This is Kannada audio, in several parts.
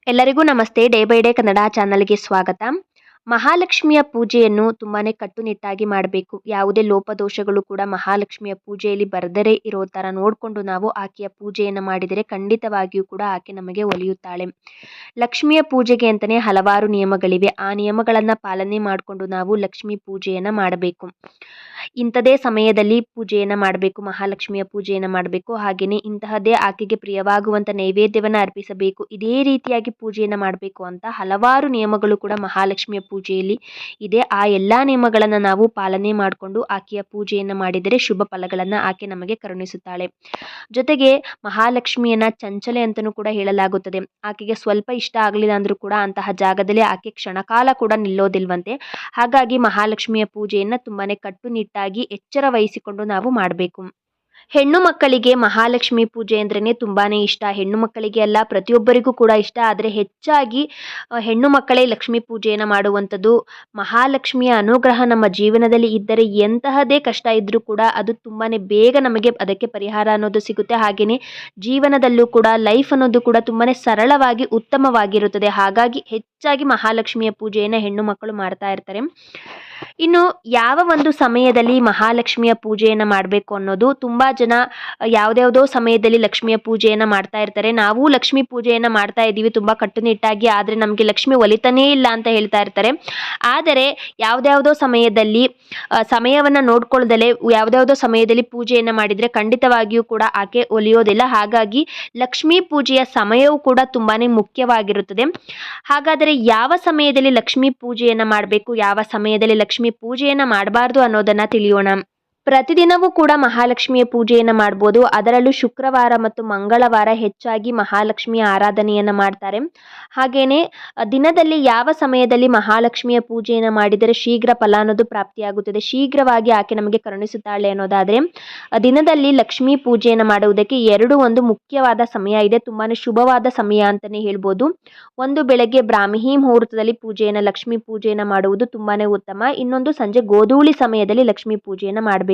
ಎಲ್ಲರಿಗೂ ನಮಸ್ತೆ. ಡೇ ಬೈ ಡೇ ಕನ್ನಡ ಚಾನಲ್ಗೆ ಸ್ವಾಗತ. ಮಹಾಲಕ್ಷ್ಮಿಯ ಪೂಜೆಯನ್ನು ತುಂಬಾನೇ ಕಟ್ಟುನಿಟ್ಟಾಗಿ ಮಾಡಬೇಕು. ಯಾವುದೇ ಲೋಪದೋಷಗಳು ಕೂಡ ಮಹಾಲಕ್ಷ್ಮಿಯ ಪೂಜೆಯಲ್ಲಿ ಬರದರೆ ಇರೋ ಥರ ನೋಡಿಕೊಂಡು ನಾವು ಆಕೆಯ ಪೂಜೆಯನ್ನು ಮಾಡಿದರೆ ಖಂಡಿತವಾಗಿಯೂ ಕೂಡ ಆಕೆ ನಮಗೆ ಒಲಿಯುತ್ತಾಳೆ. ಲಕ್ಷ್ಮಿಯ ಪೂಜೆಗೆ ಅಂತಲೇ ಹಲವಾರು ನಿಯಮಗಳಿವೆ. ಆ ನಿಯಮಗಳನ್ನು ಪಾಲನೆ ಮಾಡಿಕೊಂಡು ನಾವು ಲಕ್ಷ್ಮಿ ಪೂಜೆಯನ್ನು ಮಾಡಬೇಕು. ಇಂಥದೇ ಸಮಯದಲ್ಲಿ ಪೂಜೆಯನ್ನು ಮಾಡಬೇಕು, ಮಹಾಲಕ್ಷ್ಮಿಯ ಪೂಜೆಯನ್ನು ಮಾಡಬೇಕು. ಹಾಗೆಯೇ ಇಂತಹದ್ದೇ ಆಕೆಗೆ ಪ್ರಿಯವಾಗುವಂಥ ನೈವೇದ್ಯವನ್ನು ಅರ್ಪಿಸಬೇಕು. ಇದೇ ರೀತಿಯಾಗಿ ಪೂಜೆಯನ್ನು ಮಾಡಬೇಕು ಅಂತ ಹಲವಾರು ನಿಯಮಗಳು ಕೂಡ ಮಹಾಲಕ್ಷ್ಮಿಯ ಪೂಜೆಯಲ್ಲಿ ಇದೆ. ಆ ಎಲ್ಲ ನಿಯಮಗಳನ್ನು ನಾವು ಪಾಲನೆ ಮಾಡಿಕೊಂಡು ಆಕೆಯ ಪೂಜೆಯನ್ನು ಮಾಡಿದರೆ ಶುಭ ಫಲಗಳನ್ನು ಆಕೆ ನಮಗೆ ಕರುಣಿಸುತ್ತಾಳೆ. ಜೊತೆಗೆ ಮಹಾಲಕ್ಷ್ಮಿಯನ್ನ ಚಂಚಲೆ ಅಂತಲೂ ಕೂಡ ಹೇಳಲಾಗುತ್ತದೆ. ಆಕೆಗೆ ಸ್ವಲ್ಪ ಇಷ್ಟ ಆಗಲಿಲ್ಲ ಅಂದರೂ ಕೂಡ ಅಂತಹ ಜಾಗದಲ್ಲಿ ಆಕೆ ಕ್ಷಣಕಾಲ ಕೂಡ ನಿಲ್ಲೋದಿಲ್ವಂತೆ. ಹಾಗಾಗಿ ಮಹಾಲಕ್ಷ್ಮಿಯ ಪೂಜೆಯನ್ನು ತುಂಬಾನೇ ಕಟ್ಟುನಿಟ್ಟಾಗಿ ಎಚ್ಚರ ವಹಿಸಿಕೊಂಡು ನಾವು ಮಾಡಬೇಕು. ಹೆಣ್ಣು ಮಕ್ಕಳಿಗೆ ಮಹಾಲಕ್ಷ್ಮಿ ಪೂಜೆ ಅಂದ್ರೇ ತುಂಬಾನೇ ಇಷ್ಟ. ಹೆಣ್ಣು ಮಕ್ಕಳಿಗೆ ಅಲ್ಲ, ಪ್ರತಿಯೊಬ್ಬರಿಗೂ ಕೂಡ ಇಷ್ಟ. ಆದರೆ ಹೆಚ್ಚಾಗಿ ಹೆಣ್ಣು ಮಕ್ಕಳೇ ಲಕ್ಷ್ಮೀ ಪೂಜೆಯನ್ನು ಮಾಡುವಂಥದ್ದು. ಮಹಾಲಕ್ಷ್ಮಿಯ ಅನುಗ್ರಹ ನಮ್ಮ ಜೀವನದಲ್ಲಿ ಇದ್ದರೆ ಎಂತಹದೇ ಕಷ್ಟ ಇದ್ದರೂ ಕೂಡ ಅದು ತುಂಬಾನೇ ಬೇಗ ನಮಗೆ ಅದಕ್ಕೆ ಪರಿಹಾರ ಅನ್ನೋದು ಸಿಗುತ್ತೆ. ಹಾಗೆಯೇ ಜೀವನದಲ್ಲೂ ಕೂಡ ಲೈಫ್ ಅನ್ನೋದು ಕೂಡ ತುಂಬಾನೇ ಸರಳವಾಗಿ ಉತ್ತಮವಾಗಿರುತ್ತದೆ. ಹಾಗಾಗಿ ಹೆಚ್ಚಾಗಿ ಮಹಾಲಕ್ಷ್ಮಿಯ ಪೂಜೆಯನ್ನು ಹೆಣ್ಣು ಮಕ್ಕಳು ಮಾಡ್ತಾ ಇರ್ತಾರೆ. ಇನ್ನು ಯಾವ ಒಂದು ಸಮಯದಲ್ಲಿ ಮಹಾಲಕ್ಷ್ಮಿಯ ಪೂಜೆಯನ್ನು ಮಾಡಬೇಕು ಅನ್ನೋದು, ತುಂಬಾ ಜನ ಯಾವುದ್ಯಾವುದೋ ಸಮಯದಲ್ಲಿ ಲಕ್ಷ್ಮಿಯ ಪೂಜೆಯನ್ನು ಮಾಡ್ತಾ ಇರ್ತಾರೆ. ನಾವು ಲಕ್ಷ್ಮಿ ಪೂಜೆಯನ್ನು ಮಾಡ್ತಾ ಇದ್ದೀವಿ ತುಂಬ ಕಟ್ಟುನಿಟ್ಟಾಗಿ, ಆದರೆ ನಮಗೆ ಲಕ್ಷ್ಮಿ ಒಲಿತಾನೇ ಇಲ್ಲ ಅಂತ ಹೇಳ್ತಾ ಇರ್ತಾರೆ. ಆದರೆ ಯಾವುದ್ಯಾವುದೋ ಸಮಯದಲ್ಲಿ ಸಮಯವನ್ನು ನೋಡ್ಕೊಳ್ದಲೇ ಯಾವುದ್ಯಾವುದೋ ಸಮಯದಲ್ಲಿ ಪೂಜೆಯನ್ನು ಮಾಡಿದರೆ ಖಂಡಿತವಾಗಿಯೂ ಕೂಡ ಆಕೆ ಒಲಿಯೋದಿಲ್ಲ. ಹಾಗಾಗಿ ಲಕ್ಷ್ಮೀ ಪೂಜೆಯ ಸಮಯವೂ ಕೂಡ ತುಂಬಾನೇ ಮುಖ್ಯವಾಗಿರುತ್ತದೆ. ಹಾಗಾದರೆ ಯಾವ ಸಮಯದಲ್ಲಿ ಲಕ್ಷ್ಮೀ ಪೂಜೆಯನ್ನು ಮಾಡಬೇಕು, ಯಾವ ಸಮಯದಲ್ಲಿ ಲಕ್ಷ್ಮೀ ಪೂಜೆಯನ್ನು ಮಾಡಬಾರ್ದು ಅನ್ನೋದನ್ನು ತಿಳಿಯೋಣ. ಪ್ರತಿದಿನವೂ ಕೂಡ ಮಹಾಲಕ್ಷ್ಮಿಯ ಪೂಜೆಯನ್ನು ಮಾಡ್ಬೋದು. ಅದರಲ್ಲೂ ಶುಕ್ರವಾರ ಮತ್ತು ಮಂಗಳವಾರ ಹೆಚ್ಚಾಗಿ ಮಹಾಲಕ್ಷ್ಮಿಯ ಆರಾಧನೆಯನ್ನು ಮಾಡ್ತಾರೆ. ಹಾಗೆಯೇ ದಿನದಲ್ಲಿ ಯಾವ ಸಮಯದಲ್ಲಿ ಮಹಾಲಕ್ಷ್ಮಿಯ ಪೂಜೆಯನ್ನು ಮಾಡಿದರೆ ಶೀಘ್ರ ಫಲ ಅನ್ನೋದು ಪ್ರಾಪ್ತಿಯಾಗುತ್ತದೆ, ಶೀಘ್ರವಾಗಿ ಆಕೆ ನಮಗೆ ಕರುಣಿಸುತ್ತಾಳೆ ಅನ್ನೋದಾದರೆ, ದಿನದಲ್ಲಿ ಲಕ್ಷ್ಮೀ ಪೂಜೆಯನ್ನು ಮಾಡುವುದಕ್ಕೆ ಒಂದು ಮುಖ್ಯವಾದ ಸಮಯ ಇದೆ. ತುಂಬಾ ಶುಭವಾದ ಸಮಯ ಅಂತಲೇ ಹೇಳ್ಬೋದು. ಒಂದು ಬೆಳಗ್ಗೆ ಬ್ರಾಹ್ಮಿ ಮುಹೂರ್ತದಲ್ಲಿ ಲಕ್ಷ್ಮೀ ಪೂಜೆಯನ್ನು ಮಾಡುವುದು ತುಂಬಾನೇ ಉತ್ತಮ. ಇನ್ನೊಂದು ಸಂಜೆ ಗೋಧೂಳಿ ಸಮಯದಲ್ಲಿ ಲಕ್ಷ್ಮೀ ಪೂಜೆಯನ್ನು ಮಾಡಬೇಕು.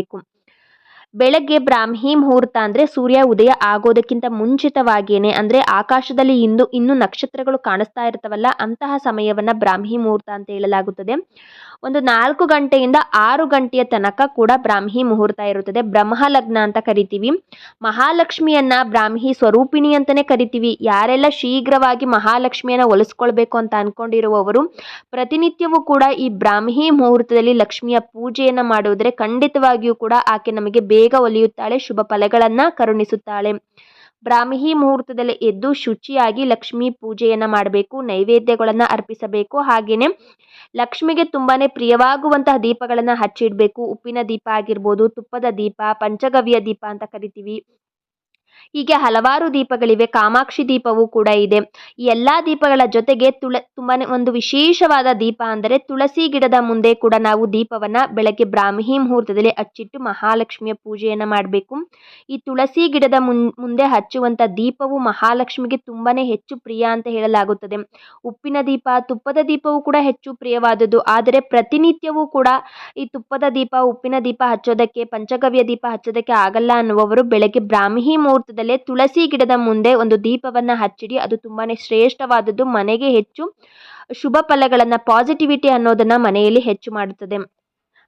ಬೆಳಗ್ಗೆ ಬ್ರಾಹ್ಮಿ ಮುಹೂರ್ತ ಅಂದರೆ ಸೂರ್ಯ ಉದಯ ಆಗೋದಕ್ಕಿಂತ ಮುಂಚಿತವಾಗಿಯೇ, ಅಂದರೆ ಆಕಾಶದಲ್ಲಿ ಇನ್ನು ನಕ್ಷತ್ರಗಳು ಕಾಣಿಸ್ತಾ ಇರ್ತವಲ್ಲ, ಅಂತಹ ಸಮಯವನ್ನು ಬ್ರಾಹ್ಮಿ ಮುಹೂರ್ತ ಅಂತ ಹೇಳಲಾಗುತ್ತದೆ. ಒಂದು 4 ಗಂಟೆಯಿಂದ 6 ಗಂಟೆಯ ತನಕ ಕೂಡ ಬ್ರಾಹ್ಮಿ ಮುಹೂರ್ತ ಇರುತ್ತದೆ. ಬ್ರಹ್ಮಲಗ್ನ ಅಂತ ಕರಿತೀವಿ. ಮಹಾಲಕ್ಷ್ಮಿಯನ್ನ ಬ್ರಾಹ್ಮಿ ಸ್ವರೂಪಿಣಿ ಅಂತಲೇ ಕರಿತೀವಿ. ಯಾರೆಲ್ಲ ಶೀಘ್ರವಾಗಿ ಮಹಾಲಕ್ಷ್ಮಿಯನ್ನು ಒಲಿಸ್ಕೊಳ್ಬೇಕು ಅಂತ ಅನ್ಕೊಂಡಿರುವವರು ಪ್ರತಿನಿತ್ಯವೂ ಕೂಡ ಈ ಬ್ರಾಹ್ಮಿ ಮುಹೂರ್ತದಲ್ಲಿ ಲಕ್ಷ್ಮಿಯ ಪೂಜೆಯನ್ನು ಮಾಡುವುದರೆ ಖಂಡಿತವಾಗಿಯೂ ಕೂಡ ಆಕೆ ನಮಗೆ ಬೇಗ ಒಲಿಯುತ್ತಾಳೆ, ಶುಭ ಫಲಗಳನ್ನು ಕರುಣಿಸುತ್ತಾಳೆ. ಬ್ರಾಹ್ಮಿ ಮುಹೂರ್ತದಲ್ಲಿ ಎದ್ದು ಶುಚಿಯಾಗಿ ಲಕ್ಷ್ಮೀ ಪೂಜೆಯನ್ನು ಮಾಡಬೇಕು, ನೈವೇದ್ಯಗಳನ್ನು ಅರ್ಪಿಸಬೇಕು. ಹಾಗೆಯೇ ಲಕ್ಷ್ಮಿಗೆ ತುಂಬಾನೇ ಪ್ರಿಯವಾಗುವಂತಹ ದೀಪಗಳನ್ನು ಹಚ್ಚಿಡಬೇಕು. ಉಪ್ಪಿನ ದೀಪ ಆಗಿರ್ಬೋದು, ತುಪ್ಪದ ದೀಪ, ಪಂಚಗವ್ಯ ದೀಪ ಅಂತ ಕರಿತೀವಿ. ಹೀಗೆ ಹಲವಾರು ದೀಪಗಳಿವೆ. ಕಾಮಾಕ್ಷಿ ದೀಪವೂ ಕೂಡ ಇದೆ. ಈ ಎಲ್ಲ ದೀಪಗಳ ಜೊತೆಗೆ ತುಂಬಾನೇ ಒಂದು ವಿಶೇಷವಾದ ದೀಪ ಅಂದರೆ ತುಳಸಿ ಗಿಡದ ಮುಂದೆ ಕೂಡ ನಾವು ದೀಪವನ್ನು ಬೆಳಗ್ಗೆ ಬ್ರಾಹ್ಮಿ ಮುಹೂರ್ತದಲ್ಲಿ ಹಚ್ಚಿಟ್ಟು ಮಹಾಲಕ್ಷ್ಮಿಯ ಪೂಜೆಯನ್ನು ಮಾಡಬೇಕು. ಈ ತುಳಸಿ ಗಿಡದ ಮುಂದೆ ಹಚ್ಚುವಂಥ ದೀಪವು ಮಹಾಲಕ್ಷ್ಮಿಗೆ ತುಂಬಾನೇ ಹೆಚ್ಚು ಪ್ರಿಯ ಅಂತ ಹೇಳಲಾಗುತ್ತದೆ. ಉಪ್ಪಿನ ದೀಪ, ತುಪ್ಪದ ದೀಪವೂ ಕೂಡ ಹೆಚ್ಚು ಪ್ರಿಯವಾದದ್ದು. ಆದರೆ ಪ್ರತಿನಿತ್ಯವೂ ಕೂಡ ಈ ತುಪ್ಪದ ದೀಪ, ಉಪ್ಪಿನ ದೀಪ ಹಚ್ಚೋದಕ್ಕೆ, ಪಂಚಗವ್ಯ ದೀಪ ಹಚ್ಚೋದಕ್ಕೆ ಆಗಲ್ಲ ಅನ್ನುವವರು ಬೆಳಗ್ಗೆ ಬ್ರಾಹ್ಮಿ ಮುಹೂರ್ತದಲ್ಲೇ ತುಳಸಿ ಗಿಡದ ಮುಂದೆ ಒಂದು ದೀಪವನ್ನು ಹಚ್ಚಿಡಿ. ಅದು ತುಂಬಾನೇ ಶ್ರೇಷ್ಠವಾದದ್ದು. ಮನೆಗೆ ಹೆಚ್ಚು ಶುಭ ಫಲಗಳನ್ನು, ಪಾಸಿಟಿವಿಟಿ ಅನ್ನೋದನ್ನ ಮನೆಯಲ್ಲಿ ಹೆಚ್ಚು ಮಾಡುತ್ತದೆ.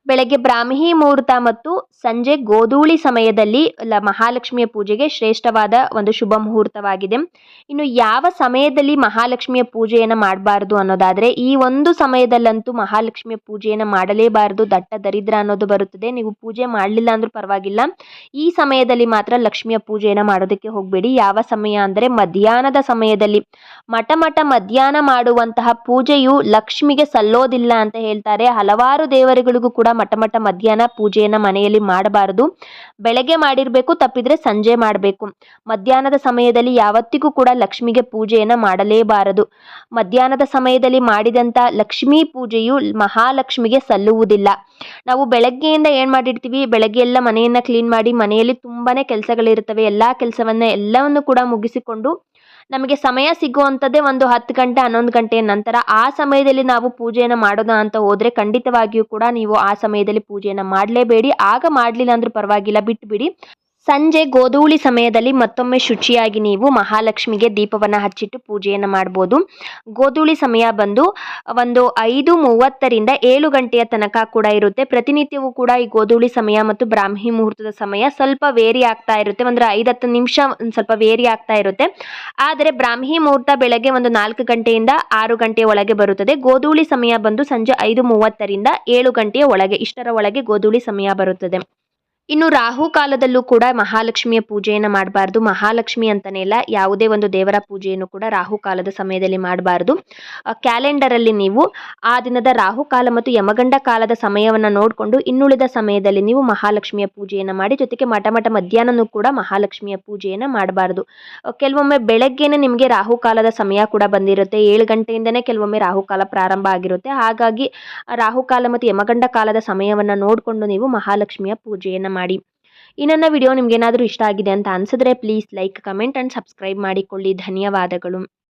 ಬೆಳಗ್ಗೆ ಬ್ರಾಹ್ಮಿ ಮುಹೂರ್ತ ಮತ್ತು ಸಂಜೆ ಗೋಧೂಳಿ ಸಮಯದಲ್ಲಿ ಮಹಾಲಕ್ಷ್ಮಿಯ ಪೂಜೆಗೆ ಶ್ರೇಷ್ಠವಾದ ಒಂದು ಶುಭ ಮುಹೂರ್ತವಾಗಿದೆ. ಇನ್ನು ಯಾವ ಸಮಯದಲ್ಲಿ ಮಹಾಲಕ್ಷ್ಮಿಯ ಪೂಜೆಯನ್ನು ಮಾಡಬಾರ್ದು ಅನ್ನೋದಾದರೆ, ಈ ಒಂದು ಸಮಯದಲ್ಲಂತೂ ಮಹಾಲಕ್ಷ್ಮಿಯ ಪೂಜೆಯನ್ನು ಮಾಡಲೇಬಾರದು. ದಟ್ಟ ದರಿದ್ರ ಅನ್ನೋದು ಬರುತ್ತದೆ. ನೀವು ಪೂಜೆ ಮಾಡಲಿಲ್ಲ ಅಂದ್ರೂ ಪರವಾಗಿಲ್ಲ, ಈ ಸಮಯದಲ್ಲಿ ಮಾತ್ರ ಲಕ್ಷ್ಮಿಯ ಪೂಜೆಯನ್ನು ಮಾಡೋದಕ್ಕೆ ಹೋಗಬೇಡಿ. ಯಾವ ಸಮಯ ಅಂದರೆ ಮಧ್ಯಾಹ್ನದ ಸಮಯದಲ್ಲಿ. ಮಠ ಮಧ್ಯಾಹ್ನ ಮಾಡುವಂತಹ ಪೂಜೆಯು ಲಕ್ಷ್ಮಿಗೆ ಸಲ್ಲೋದಿಲ್ಲ ಅಂತ ಹೇಳ್ತಾರೆ. ಹಲವಾರು ದೇವರುಗಳಿಗೂ ಕೂಡ ಮಠ ಮಧ್ಯಾಹ್ನ ಪೂಜೆಯನ್ನು ಮನೆಯಲ್ಲಿ ಮಾಡಬಾರದು. ಬೆಳಗ್ಗೆ ಮಾಡಿರಬೇಕು, ತಪ್ಪಿದ್ರೆ ಸಂಜೆ ಮಾಡಬೇಕು. ಮಧ್ಯಾಹ್ನದ ಸಮಯದಲ್ಲಿ ಯಾವತ್ತಿಗೂ ಕೂಡ ಲಕ್ಷ್ಮಿಗೆ ಪೂಜೆಯನ್ನು ಮಾಡಲೇಬಾರದು. ಮಧ್ಯಾಹ್ನದ ಸಮಯದಲ್ಲಿ ಮಾಡಿದಂಥ ಲಕ್ಷ್ಮೀ ಪೂಜೆಯು ಮಹಾಲಕ್ಷ್ಮಿಗೆ ಸಲ್ಲುವುದಿಲ್ಲ. ನಾವು ಬೆಳಗ್ಗೆಯಿಂದ ಏನು ಮಾಡಿರ್ತೀವಿ, ಬೆಳಗ್ಗೆ ಎಲ್ಲ ಮನೆಯನ್ನು ಕ್ಲೀನ್ ಮಾಡಿ, ಮನೆಯಲ್ಲಿ ತುಂಬಾನೇ ಕೆಲಸಗಳಿರ್ತವೆ. ಎಲ್ಲವನ್ನು ಕೂಡ ಮುಗಿಸಿಕೊಂಡು ನಮಗೆ ಸಮಯ ಸಿಗುವಂಥದ್ದೇ ಒಂದು 10 ಗಂಟೆ 11 ಗಂಟೆಯ ನಂತರ. ಆ ಸಮಯದಲ್ಲಿ ನಾವು ಪೂಜೆಯನ್ನು ಮಾಡೋಣ ಅಂತ ಹೋದರೆ ಖಂಡಿತವಾಗಿಯೂ ಕೂಡ ನೀವು ಆ ಸಮಯದಲ್ಲಿ ಪೂಜೆಯನ್ನು ಮಾಡಲೇಬೇಡಿ. ಆಗ ಮಾಡಲಿಲ್ಲ ಅಂದ್ರೂ ಪರವಾಗಿಲ್ಲ, ಬಿಟ್ಟುಬಿಡಿ. ಸಂಜೆ ಗೋಧೂಳಿ ಸಮಯದಲ್ಲಿ ಮತ್ತೊಮ್ಮೆ ಶುಚಿಯಾಗಿ ನೀವು ಮಹಾಲಕ್ಷ್ಮಿಗೆ ದೀಪವನ್ನು ಹಚ್ಚಿಟ್ಟು ಪೂಜೆಯನ್ನು ಮಾಡ್ಬೋದು. ಗೋಧೂಳಿ ಸಮಯ ಬಂದು ಒಂದು 5:30ರಿಂದ 7 ಗಂಟೆಯ ತನಕ ಕೂಡ ಇರುತ್ತೆ. ಪ್ರತಿನಿತ್ಯವೂ ಕೂಡ ಈ ಗೋಧೂಳಿ ಸಮಯ ಮತ್ತು ಬ್ರಾಹ್ಮಿ ಮುಹೂರ್ತದ ಸಮಯ ಸ್ವಲ್ಪ ವೇರಿ ಆಗ್ತಾ ಇರುತ್ತೆ. ಒಂದು 5-10 ನಿಮಿಷ ಒಂದು ಸ್ವಲ್ಪ ವೇರಿ ಆಗ್ತಾ ಇರುತ್ತೆ. ಆದರೆ ಬ್ರಾಹ್ಮಿ ಮುಹೂರ್ತ ಬೆಳಗ್ಗೆ ಒಂದು 4 ಗಂಟೆಯಿಂದ 6 ಗಂಟೆಯ ಒಳಗೆ ಬರುತ್ತದೆ. ಗೋಧೂಳಿ ಸಮಯ ಬಂದು ಸಂಜೆ 5:30ರಿಂದ 7 ಗಂಟೆಯ ಒಳಗೆ, ಇಷ್ಟರ ಒಳಗೆ ಗೋಧೂಳಿ ಸಮಯ ಬರುತ್ತದೆ. ಇನ್ನು ರಾಹು ಕಾಲದಲ್ಲೂ ಕೂಡ ಮಹಾಲಕ್ಷ್ಮಿಯ ಪೂಜೆಯನ್ನು ಮಾಡಬಾರ್ದು. ಮಹಾಲಕ್ಷ್ಮಿ ಅಂತಾನೆ ಇಲ್ಲ, ಯಾವುದೇ ಒಂದು ದೇವರ ಪೂಜೆಯನ್ನು ಕೂಡ ರಾಹು ಕಾಲದ ಸಮಯದಲ್ಲಿ ಮಾಡಬಾರ್ದು. ಕ್ಯಾಲೆಂಡರಲ್ಲಿ ನೀವು ಆ ದಿನದ ರಾಹು ಕಾಲ ಮತ್ತು ಯಮಗಂಡ ಕಾಲದ ಸಮಯವನ್ನು ನೋಡಿಕೊಂಡು ಇನ್ನುಳಿದ ಸಮಯದಲ್ಲಿ ನೀವು ಮಹಾಲಕ್ಷ್ಮಿಯ ಪೂಜೆಯನ್ನು ಮಾಡಿ, ಜೊತೆಗೆ ಮಠ ಮಧ್ಯಾಹ್ನನೂ ಕೂಡ ಮಹಾಲಕ್ಷ್ಮಿಯ ಪೂಜೆಯನ್ನು ಮಾಡಬಾರ್ದು. ಕೆಲವೊಮ್ಮೆ ಬೆಳಗ್ಗೆನೆ ನಿಮಗೆ ರಾಹು ಕಾಲದ ಸಮಯ ಕೂಡ ಬಂದಿರುತ್ತೆ. 7 ಗಂಟೆಯಿಂದನೇ ಕೆಲವೊಮ್ಮೆ ರಾಹು ಕಾಲ ಪ್ರಾರಂಭ ಆಗಿರುತ್ತೆ. ಹಾಗಾಗಿ ರಾಹುಕಾಲ ಮತ್ತು ಯಮಗಂಡ ಕಾಲದ ಸಮಯವನ್ನು ನೋಡಿಕೊಂಡು ನೀವು ಮಹಾಲಕ್ಷ್ಮಿಯ ಪೂಜೆಯನ್ನು ಮಾಡಿ. ಈ ನನ್ನ ವಿಡಿಯೋ ನಿಮ್ಗೇನಾದರೂ ಇಷ್ಟ ಆಗಿದೆ ಅಂತ ಅನ್ಸಿದ್ರೆ please like, comment and subscribe ಮಾಡಿಕೊಳ್ಳಿ. ಧನ್ಯವಾದಗಳು.